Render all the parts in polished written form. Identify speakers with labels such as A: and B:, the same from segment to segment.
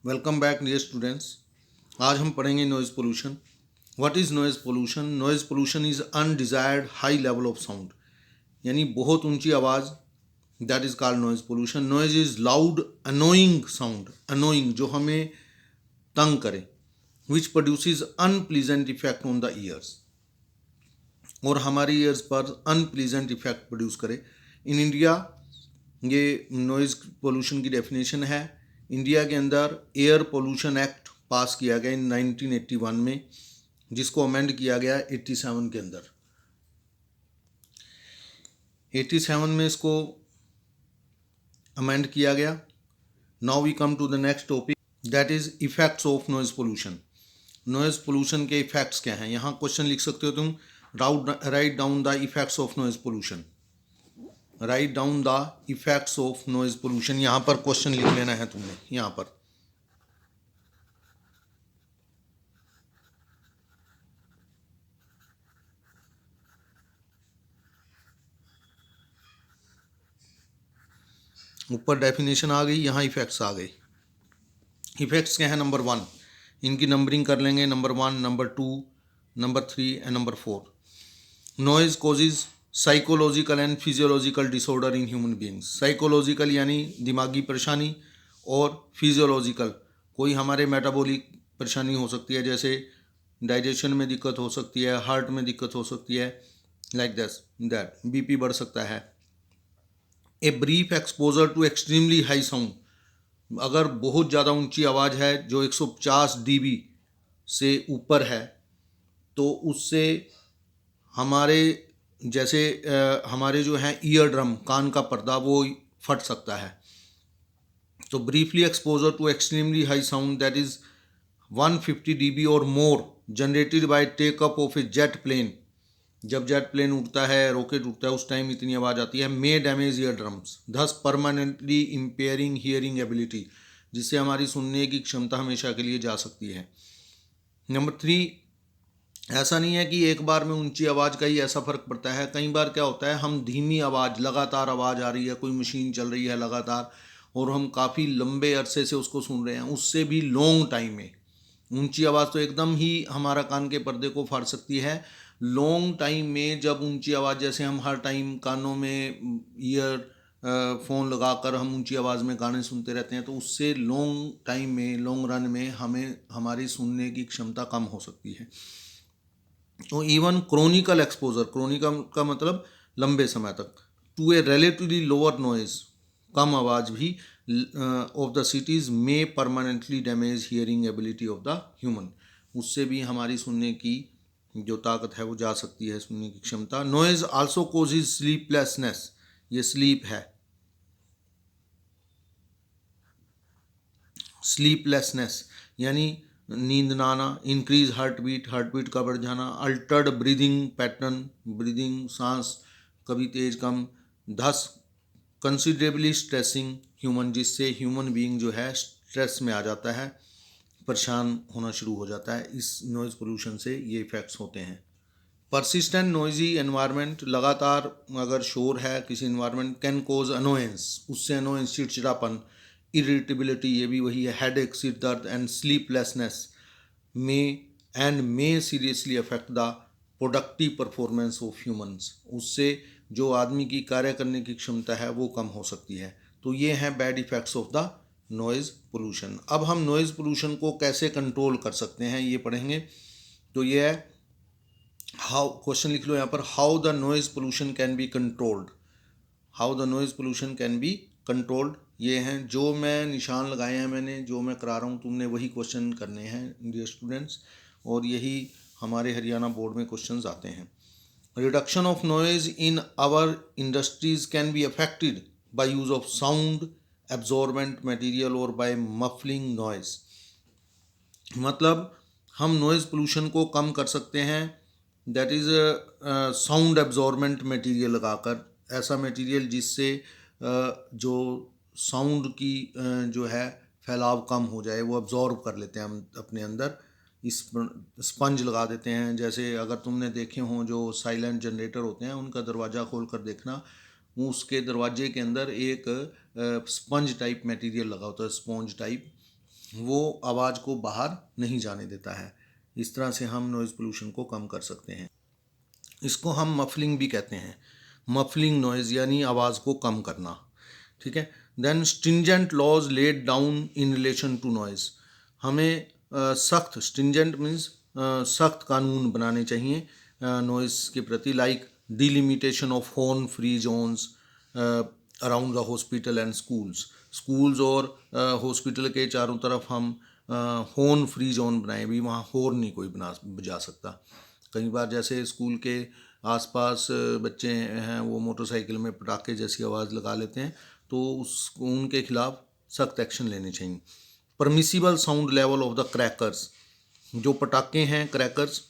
A: Welcome back dear students. आज हम पढ़ेंगे noise pollution. What is noise pollution? Noise pollution is undesired high level of sound, यानी बहुत ऊंची आवाज़, that is called noise pollution. Noise is loud annoying sound, annoying जो हमें तंग करे, which produces unpleasant effect on the years, और हमारे ईयर्स पर अनप्लीजेंट इफेक्ट प्रोड्यूस करे। इन इंडिया ये नॉइज़ पोल्यूशन की डेफिनेशन है। इंडिया के अंदर एयर पोल्यूशन एक्ट पास किया गया इन 1981 में, जिसको अमेंड किया गया 87 के अंदर। 87 में इसको अमेंड किया गया। Now we come to the next topic, that is effects of noise pollution. Noise pollution के इफेक्ट्स क्या हैं? यहाँ क्वेश्चन लिख सकते हो तुम, write down the effects of noise pollution. Write down the effects of noise pollution, यहाँ पर क्वेश्चन लिख लेना है तुमने। यहाँ पर ऊपर डेफिनेशन आ गई, यहाँ इफेक्ट्स आ गए। इफेक्ट्स क्या है? नंबर 1, इनकी नंबरिंग कर लेंगे, number 1, number 2, number 3 and number 4। Noise causes psychological and physiological disorder in human beings. Psychological यानी दिमागी परेशानी, और फिजियोलॉजिकल कोई हमारे मेटाबॉलिक परेशानी हो सकती है, जैसे डाइजेशन में दिक्कत हो सकती है, हार्ट में दिक्कत हो सकती है, लाइक दिस दैट बीपी बढ़ सकता है। A brief exposure to extremely high sound, अगर बहुत ज़्यादा ऊंची आवाज़ है जो 150 डीबी से ऊपर है, तो उससे हमारे जैसे हमारे जो हैं ईयर ड्रम, कान का पर्दा, वो फट सकता है। तो briefly exposure to extremely high sound that is 150 dB और more generated by takeoff of a jet plane. जब जेट प्लेन उड़ता है, रॉकेट उड़ता है, उस टाइम इतनी आवाज़ आती है। May damage eardrums, thus permanently impairing hearing ability, जिससे हमारी सुनने की क्षमता हमेशा के लिए जा सकती है। नंबर 3, ऐसा नहीं है कि एक बार में ऊंची आवाज़ का ही ऐसा फ़र्क पड़ता है। कई बार क्या होता है, हम धीमी आवाज़, लगातार आवाज़ आ रही है, कोई मशीन चल रही है लगातार, और हम काफ़ी लंबे अरसे से उसको सुन रहे हैं, उससे भी लॉन्ग टाइम में ऊंची आवाज़ तो एकदम ही हमारा कान के पर्दे को फाड़ सकती है। लॉन्ग टाइम में जब ऊंची आवाज़, जैसे हम हर टाइम कानों में ईयर फ़ोन लगाकर हम ऊंची आवाज़ में गाने सुनते रहते हैं, तो उससे लॉन्ग टाइम में, लॉन्ग रन में हमें हमारी सुनने की क्षमता कम हो सकती है। तो इवन क्रोनिकल एक्सपोजर, क्रोनिकल का मतलब लंबे समय तक, to a relatively lower noise, कम आवाज़ भी ऑफ द सिटीज़ में permanently damage hearing ability of the human, उससे भी हमारी सुनने की जो ताकत है वो जा सकती है, सुनने की क्षमता। नॉइज आल्सो कोजेज स्लीपलेसनेस, ये स्लीप है, स्लीपलेसनेस यानी नींद ना आना। Increase heart beat, heart beat का बढ़ जाना। अल्टर्ड ब्रीदिंग पैटर्न, ब्रीदिंग, सांस कभी तेज कम। धस कंसिडरेबली स्ट्रेसिंग ह्यूमन, जिससे ह्यूमन बीइंग जो है स्ट्रेस में आ जाता है, परेशान होना शुरू हो जाता है। इस नॉइज़ पोल्यूशन से ये इफ़ेक्ट्स होते हैं। परसिस्टेंट नॉइजी एनवायरनमेंट, लगातार अगर शोर है किसी एनवायरनमेंट, कैन कोज अनोयंस, उससे अनोयंस, चिड़चिड़ापन, इरिटेबिलिटी, ये भी वही है, हेडेक, सिर दर्द, and sleeplessness may seriously affect the productive performance of humans, उससे जो आदमी की कार्य करने की क्षमता है वो कम हो सकती है। तो ये हैं bad effects of the noise pollution. अब हम नॉइज़ पोल्यूशन को कैसे कंट्रोल कर सकते हैं ये पढ़ेंगे। तो ये है, हाउ, क्वेश्चन लिख लो यहाँ पर, how the noise pollution can be controlled. How the noise pollution can be controlled, ये हैं जो मैं निशान लगाए हैं, मैंने जो मैं करा रहा हूँ, तुमने वही क्वेश्चन करने हैं डियर स्टूडेंट्स, और यही हमारे हरियाणा बोर्ड में क्वेश्चंस आते हैं। Reduction of noise in our industries can be affected by use of sound absorbent material और बाय मफलिंग नॉइज़, मतलब हम नॉइज़ पोल्यूशन को कम कर सकते हैं, that is sound absorbent material लगाकर, ऐसा मटेरियल जिससे जो साउंड की जो है फैलाव कम हो जाए, वो अब्जॉर्ब कर लेते हैं हम अपने अंदर। इस स्पंज लगा देते हैं, जैसे अगर तुमने देखे हों जो साइलेंट जनरेटर होते हैं, उनका दरवाज़ा खोल कर देखना, वो उसके दरवाजे के अंदर एक स्पंज टाइप मटेरियल लगा होता है, स्पॉन्ज टाइप, वो आवाज़ को बाहर नहीं जाने देता है। इस तरह से हम नॉइज़ पोल्यूशन को कम कर सकते हैं। इसको हम मफलिंग भी कहते हैं, मफलिंग नॉइज़ यानी आवाज़ को कम करना। ठीक है। Then stringent laws laid down in relation to noise, हमें सख्त, स्ट्रिंजेंट मीन्स सख्त कानून बनाने चाहिए नॉइज़ के प्रति, like delimitation of horn free zones around the hospital and schools और हॉस्पिटल के चारों तरफ हम हॉर्न फ्री जोन बनाए भी, वहाँ हॉर्न नहीं कोई बजा सकता। कई बार जैसे स्कूल के आसपास बच्चे हैं वो मोटरसाइकिल में पटाखे जैसी आवाज़ लगा लेते हैं, तो उनके खिलाफ सख्त एक्शन लेने चाहिए। Permissible sound level of the crackers, जो पटाखे हैं क्रैकर्स,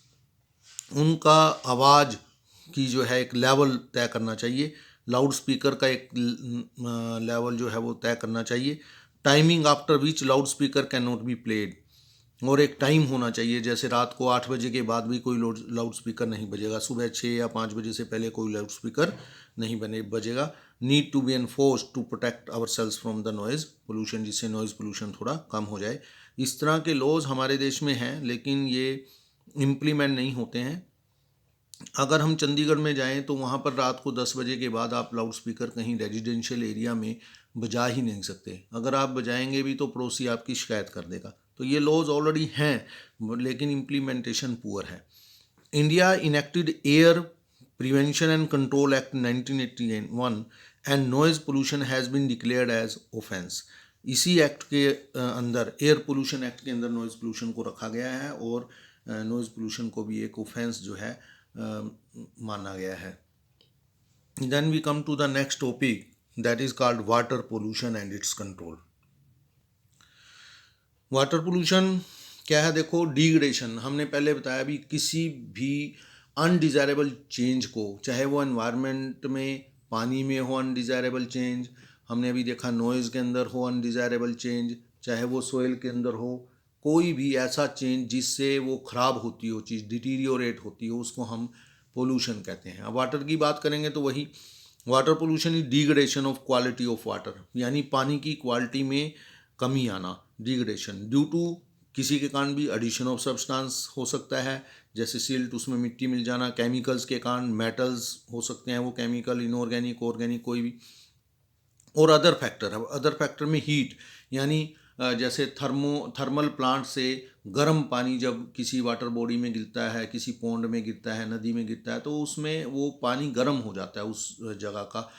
A: उनका आवाज़ की जो है एक लेवल तय करना चाहिए, लाउड स्पीकर का एक लेवल जो है वो तय करना चाहिए। Timing after which loud speaker can not be played, और एक टाइम होना चाहिए, जैसे रात को 8 बजे के बाद भी कोई लाउड स्पीकर नहीं बजेगा, सुबह 6 या 5 बजे से पहले कोई लाउड स्पीकर नहीं बजेगा। Need to be enforce to protect our selves from the noise pollution, जिससे नॉइज़ पोल्यूशन थोड़ा कम हो जाए। इस तरह के लॉज हमारे देश में हैं, लेकिन ये इम्प्लीमेंट नहीं होते हैं। अगर हम चंडीगढ़ में जाएं तो वहाँ पर रात को 10 बजे के बाद आप लाउड स्पीकर कहीं रेजिडेंशियल एरिया में बजा ही नहीं सकते। अगर आप बजाएंगे भी तो पड़ोसी आपकी शिकायत कर देगा। तो ये लॉज ऑलरेडी हैं, लेकिन इम्प्लीमेंटेशन पुअर है। India enacted air prevention and control act 1981 and noise pollution has been declared as offence. इसी एक्ट के अंदर, एयर पोल्यूशन एक्ट के अंदर नॉइज़ पोल्यूशन को रखा गया है, और नॉइज़ पोल्यूशन को भी एक ऑफेंस जो है माना गया है। Then we come to the next topic, that is called water pollution and its control. Water pollution क्या है? देखो, डिग्रेडेशन, हमने पहले बताया भी, किसी भी अनडिज़ायरेबल चेंज को, चाहे वो एनवायरनमेंट में पानी में हो अनडिज़ायरेबल चेंज, हमने अभी देखा नॉइज़ के अंदर हो अनडिज़ायरेबल चेंज, चाहे वो सोइल के अंदर हो, कोई भी ऐसा चेंज जिससे वो ख़राब होती हो चीज़, डिटीरियोरेट होती हो, उसको हम पोल्यूशन कहते हैं। अब वाटर की बात करेंगे तो वही, water pollution is degradation of quality of water, यानी पानी की क्वालिटी में कमी आना, डिग्रेडेशन ड्यू टू किसी के कारण भी एडिशन ऑफ सब्सटेंस हो सकता है, जैसे सिल्ट, उसमें मिट्टी मिल जाना, केमिकल्स के कारण मेटल्स हो सकते हैं, वो केमिकल इनऑर्गेनिक ऑर्गेनिक कोई भी, और अदर फैक्टर में हीट, यानी जैसे थर्मल प्लांट से गर्म पानी जब किसी वाटर बॉडी में गिरता है, किसी पॉन्ड में गिरता है, नदी में गिरता है, तो उसमें वो पानी गर्म हो जाता है उस जगह का,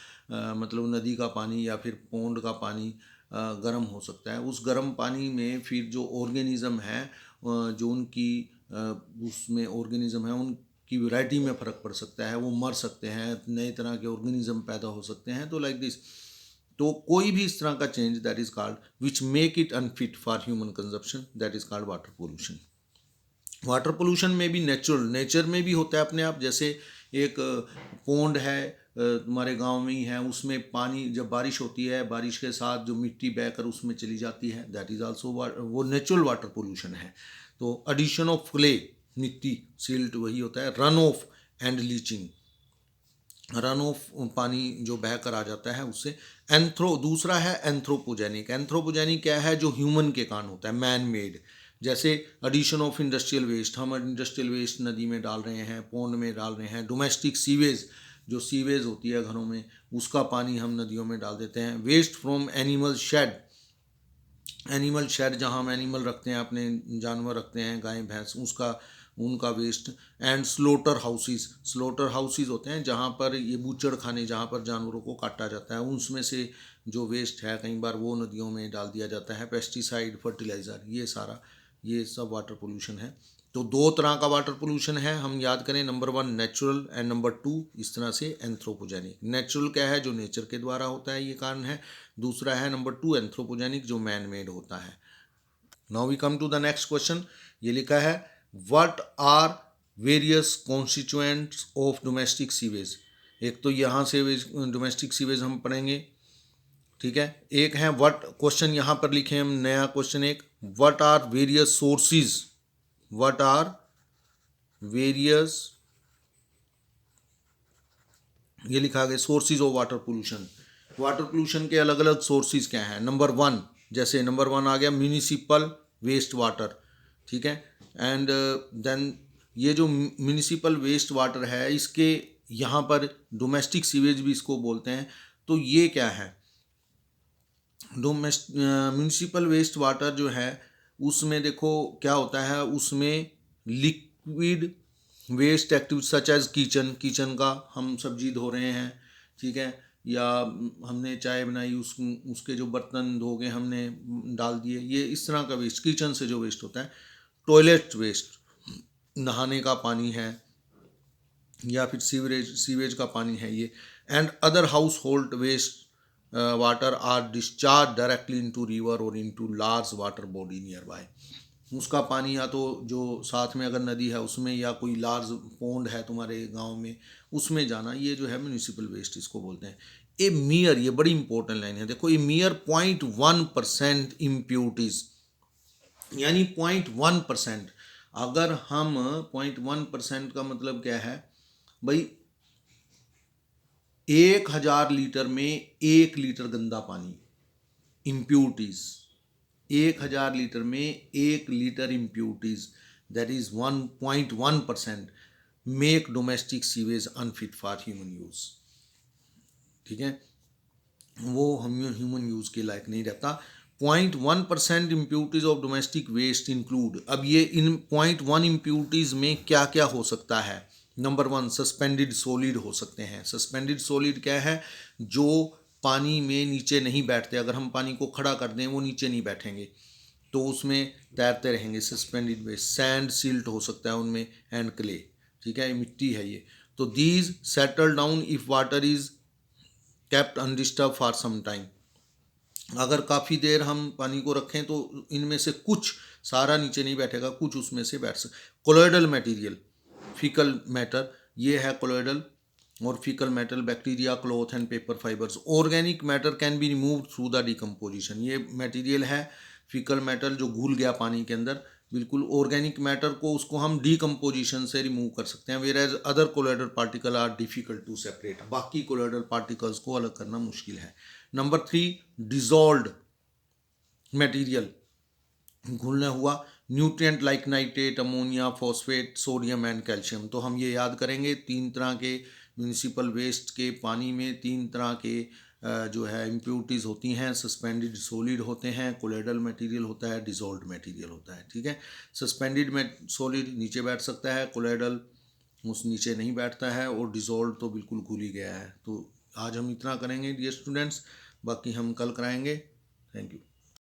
A: मतलब नदी का पानी या फिर पॉन्ड का पानी गर्म हो सकता है। उस गर्म पानी में फिर जो ऑर्गेनिज़म है, जो उनकी उसमें ऑर्गेनिज़म है, उनकी वैरायटी में फ़र्क पड़ सकता है, वो मर सकते हैं, नए तरह के ऑर्गेनिज़म पैदा हो सकते हैं। तो लाइक दिस, तो कोई भी इस तरह का change that is called which make it unfit for human consumption, that is called water pollution. Water pollution में भी नेचर में भी होता है अपने आप, जैसे एक पॉन्ड है तुम्हारे गांव में ही है, उसमें पानी जब बारिश होती है, बारिश के साथ जो मिट्टी बहकर उसमें चली जाती है, दैट इज आल्सो वो नेचुरल वाटर पोल्यूशन है। तो एडिशन ऑफ क्ले, मिट्टी, सिल्ट, वही होता है। Run of and leaching, run of पानी जो बह कर आ जाता है उससे। दूसरा है एंथ्रोपोजेनिक। एंथ्रोपोजेनिक क्या है? जो ह्यूमन के कारण होता है, मैन मेड, जैसे एडिशन ऑफ इंडस्ट्रियल वेस्ट, हम इंडस्ट्रियल वेस्ट नदी में डाल रहे हैं, पॉन्ड में डाल रहे हैं। डोमेस्टिक सीवेज, जो सीवेज होती है घरों में, उसका पानी हम नदियों में डाल देते हैं। Waste from animal shed, animal shed जहाँ हम एनिमल रखते हैं, अपने जानवर रखते हैं, गाय भैंस, उसका उनका वेस्ट। एंड स्लोटर हाउसेज होते हैं जहाँ पर ये बूचड़ खाने, जहाँ पर जानवरों को काटा जाता है, उसमें से जो वेस्ट है कई बार वो नदियों में डाल दिया जाता है। पेस्टिसाइड, फर्टिलाइज़र, ये सब वाटर पोल्यूशन है। तो दो तरह का वाटर पोल्यूशन है, हम याद करें, नंबर 1 नेचुरल एंड नंबर 2 इस तरह से एंथ्रोपोजेनिक। नेचुरल क्या है? जो नेचर के द्वारा होता है, ये कारण है। दूसरा है नंबर 2 एंथ्रोपोजेनिक, जो मैन मेड होता है। Now we come to the next question. ये लिखा है, what are various constituents of domestic sewage. एक तो यहाँ से डोमेस्टिक सीवेज हम पढ़ेंगे, ठीक है। एक है व्हाट, क्वेश्चन यहाँ पर लिखे हम, नया क्वेश्चन एक, what are various sources, what are various, ये लिखा गया sources of water pollution. Water pollution के अलग अलग सोर्सेज क्या हैं? नंबर 1, जैसे नंबर 1 आ गया म्यूनिसिपल वेस्ट वाटर, ठीक है। एंड देन ये जो म्यूनिसिपल वेस्ट वाटर है, इसके यहाँ पर डोमेस्टिक सीवेज भी इसको बोलते हैं। तो ये क्या है, म्यूनिसिपल वेस्ट वाटर जो है उसमें देखो क्या होता है, उसमें liquid waste active such as kitchen का हम सब्जी धो रहे हैं, ठीक है, या हमने चाय बनाई उसके जो बर्तन धो के हमने डाल दिए, ये इस तरह का वेस्ट किचन से जो वेस्ट होता है। टॉयलेट वेस्ट, नहाने का पानी है, या फिर सीवेज का पानी है ये। And other household waste water are discharge directly into river और into large water body nearby. उसका पानी या तो जो साथ में अगर नदी है उसमें, या कोई लार्ज पॉन्ड है तुम्हारे गांव में, उसमें जाना, ये जो है म्यूनिसिपल वेस्ट इसको बोलते हैं। ए मियर, ये बड़ी इंपॉर्टेंट लाइन है, देखो, ए मियर 0.1% इम्प्यूरिटीज, यानी 0.1%। अगर हम 0.1% का मतलब क्या है भाई, 1000 लीटर में 1 लीटर गंदा पानी, इम्प्यूरिटीज 1000 लीटर में 1 litre impurities, that is 1.1% make domestic sewage unfit for human use, ठीक है, वो हम ह्यूमन यूज के लायक नहीं रहता। 0.1% impurities of domestic waste include, अब ये इन 0.1 इम्प्यूरिटीज में क्या क्या हो सकता है। नंबर 1, सस्पेंडेड सॉलिड हो सकते हैं। सस्पेंडेड सॉलिड क्या है, जो पानी में नीचे नहीं बैठते, अगर हम पानी को खड़ा कर दें वो नीचे नहीं बैठेंगे, तो उसमें तैरते रहेंगे, सस्पेंडेड वेस्ट। सैंड सिल्ट हो सकता है उनमें, एंड क्ले, ठीक है, मिट्टी है ये। तो these settle down if water is kept undisturbed for some time, अगर काफ़ी देर हम पानी को रखें तो इनमें से कुछ, सारा नीचे नहीं बैठेगा, कुछ उसमें से बैठ सकते। कोलोइडल मटेरियल, फीकल मैटर, ये है कोलोइडल और faecal metal, bacteria, cloth and paper fibres. Organic matter can be remove through the decomposition, ये मटेरियल है फीकल मेटल जो घुल गया पानी के अंदर, बिल्कुल ऑर्गेनिक मैटर को उसको हम डिकम्पोजिशन से रिमूव कर सकते हैं। Whereas other colloidal particle are difficult to separate, बाकी कोलोइडल पार्टिकल्स को अलग करना मुश्किल है। नंबर 3, डिजॉल्व्ड मटेरियल, घुलना हुआ, nutrient like nitrate, ammonia, phosphate, sodium and calcium. तो हम ये याद करेंगे 3 तरह के म्यूनिसिपल वेस्ट के पानी में 3 तरह के जो है इम्प्यूरिटीज़ होती हैं। सस्पेंडेड सॉलिड होते हैं, कोलोइडल मटेरियल होता है, डिजॉल्व्ड मटेरियल होता है, ठीक है। सस्पेंडेड में सॉलिड नीचे बैठ सकता है, कोलोइडल उस नीचे नहीं बैठता है, और डिजॉल्व तो बिल्कुल घुल ही गया है। तो आज हम इतना करेंगे डियर स्टूडेंट्स, बाकी हम कल कराएंगे। Thank you.